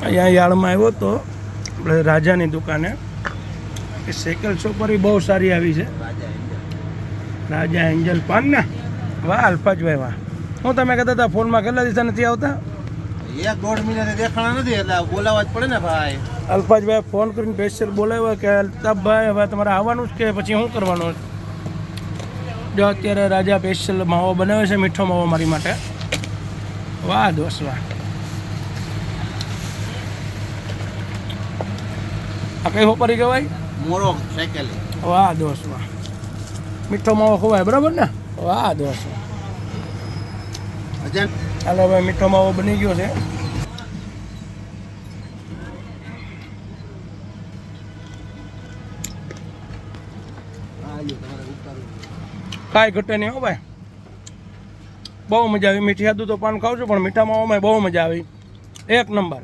અહીંયા યાળમાં આવ્યો તો આપણે રાજાની દુકાને એ સાયકલ ચોપરી બહુ સારી આવી છે. રાજા એન્જલ પાન ને વાહ અલ્પાજભાઈ વાહ. હું તમે કહેતા હતા ફોનમાં કેટલા દિવસ નથી આવતા? 1-1.5 મહિનાથી દેખાણા નથી એટલે બોલાવવા જ પડે ને ભાઈ. અલ્પાજભાઈ ફોન કરીને સ્પેશિયલ બોલાવ્યો કે અલ્તાફભાઈ હવે તમારે આવવાનું જ કે પછી શું કરવાનું? જો અત્યારે રાજા સ્પેશિયલ માવો બનાવે છે, મીઠો માવો મારી માટે. વાહ દોસ્ત વાહ. આ કઈ હોપરી કહેવાય? મોરો સાયકલ. વાહ દોસ્ત વાહ. મીઠો માવો ખવાય બરાબર ને? વાહ દોસ્ત. હાલો ભાઈ મીઠો માવો બની ગયો છે. કાંઈ ઘટે નહીં હો ભાઈ, બહુ મજા આવી. મીઠી આદુ તો પાન ખાઉં છું પણ મીઠા માવામાં બહુ મજા આવી, એક નંબર.